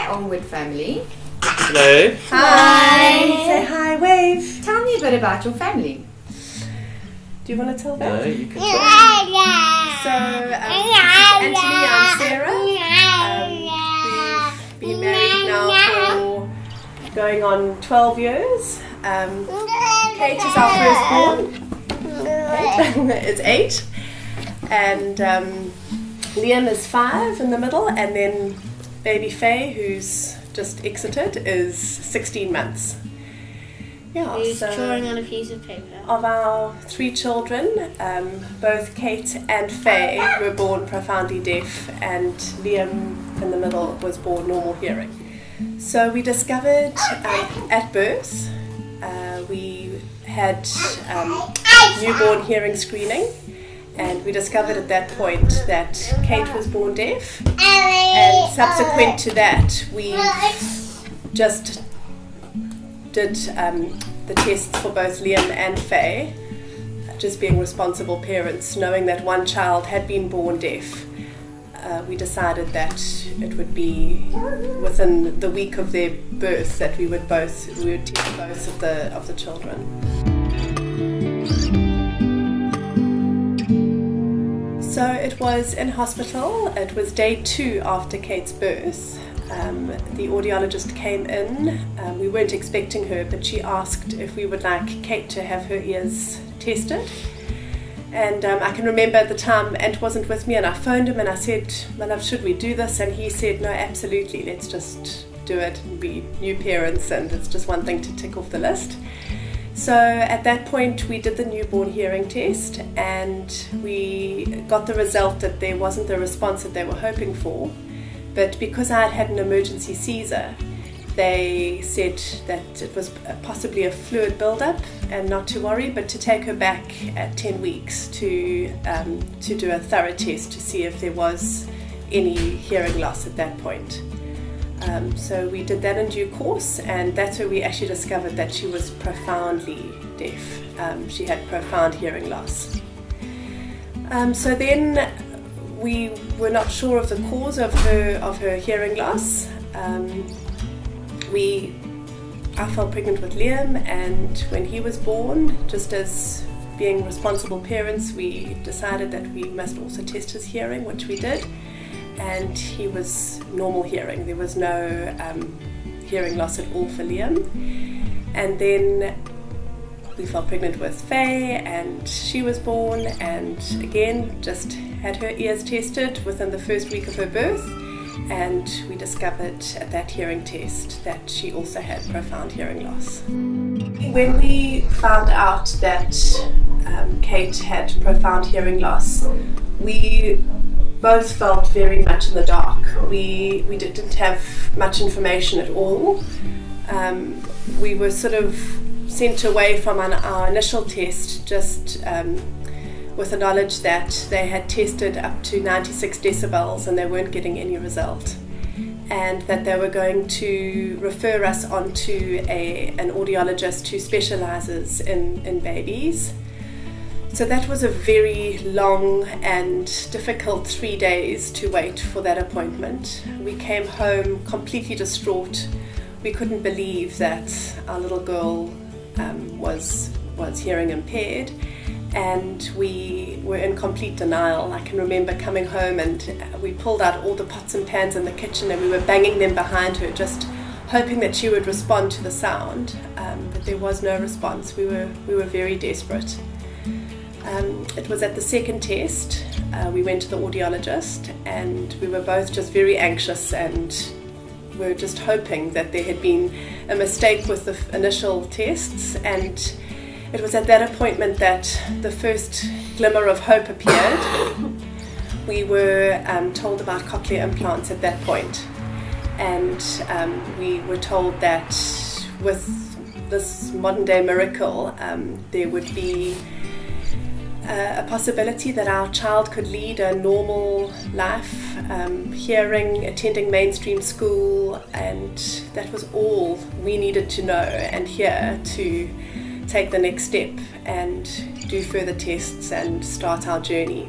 Allwood family. Hello. Hi. Say hi, wave. Tell me a bit about your family. Do you want to tell them? No, you can try. So, Anthony, I'm Sarah. We've been married now for going on 12 years. Kate is our firstborn. It's 8. And Liam is 5 in the middle. And then baby Faye, who's just exited, is 16 months. Yeah, Who's drawing on a piece of paper. Of our 3 children, both Kate and Faye were born profoundly deaf, and Liam in the middle was born normal hearing. So we discovered at birth, we had newborn hearing screening, and we discovered at that point that Kate was born deaf, and subsequent to that we just did the tests for both Liam and Faye, just being responsible parents, knowing that one child had been born deaf. We decided that it would be within the week of their birth that we would test both of the children. So it was in hospital. It was day 2 after Kate's birth. The audiologist came in. We weren't expecting her, but she asked if we would like Kate to have her ears tested. And I can remember at the time Ant wasn't with me, and I phoned him and I said, "My love, should we do this?" And he said, "No, absolutely, let's just do it and be new parents, and it's just one thing to tick off the list." So at that point we did the newborn hearing test, and we got the result that there wasn't the response that they were hoping for. But because I had had an emergency Caesar, they said that it was possibly a fluid buildup and not to worry, but to take her back at 10 weeks to do a thorough test to see if there was any hearing loss at that point. So we did that in due course, and that's where we actually discovered that she was profoundly deaf. She had profound hearing loss. So then we were not sure of the cause of her hearing loss. I fell pregnant with Liam, and when he was born, just as being responsible parents, we decided that we must also test his hearing, which we did, and he was normal hearing. There was no hearing loss at all for Liam. And then we fell pregnant with Faye, and she was born, and again just had her ears tested within the first week of her birth, and we discovered at that hearing test that she also had profound hearing loss. When we found out that Kate had profound hearing loss, we both felt very much in the dark. We didn't have much information at all. We were sort of sent away from our initial test just with the knowledge that they had tested up to 96 decibels and they weren't getting any result, and that they were going to refer us on to an audiologist who specialises in babies. So that was a very long and difficult 3 days to wait for that appointment. We came home completely distraught. We couldn't believe that our little girl was hearing impaired, and we were in complete denial. I can remember coming home and we pulled out all the pots and pans in the kitchen and we were banging them behind her, just hoping that she would respond to the sound, but there was no response. We were very desperate. It was at the second test, we went to the audiologist, and we were both just very anxious, and we were just hoping that there had been a mistake with the initial tests. And it was at that appointment that the first glimmer of hope appeared. We were told about cochlear implants at that point, and we were told that with this modern day miracle there would be a possibility that our child could lead a normal life, hearing, attending mainstream school, and that was all we needed to know and hear to take the next step and do further tests and start our journey.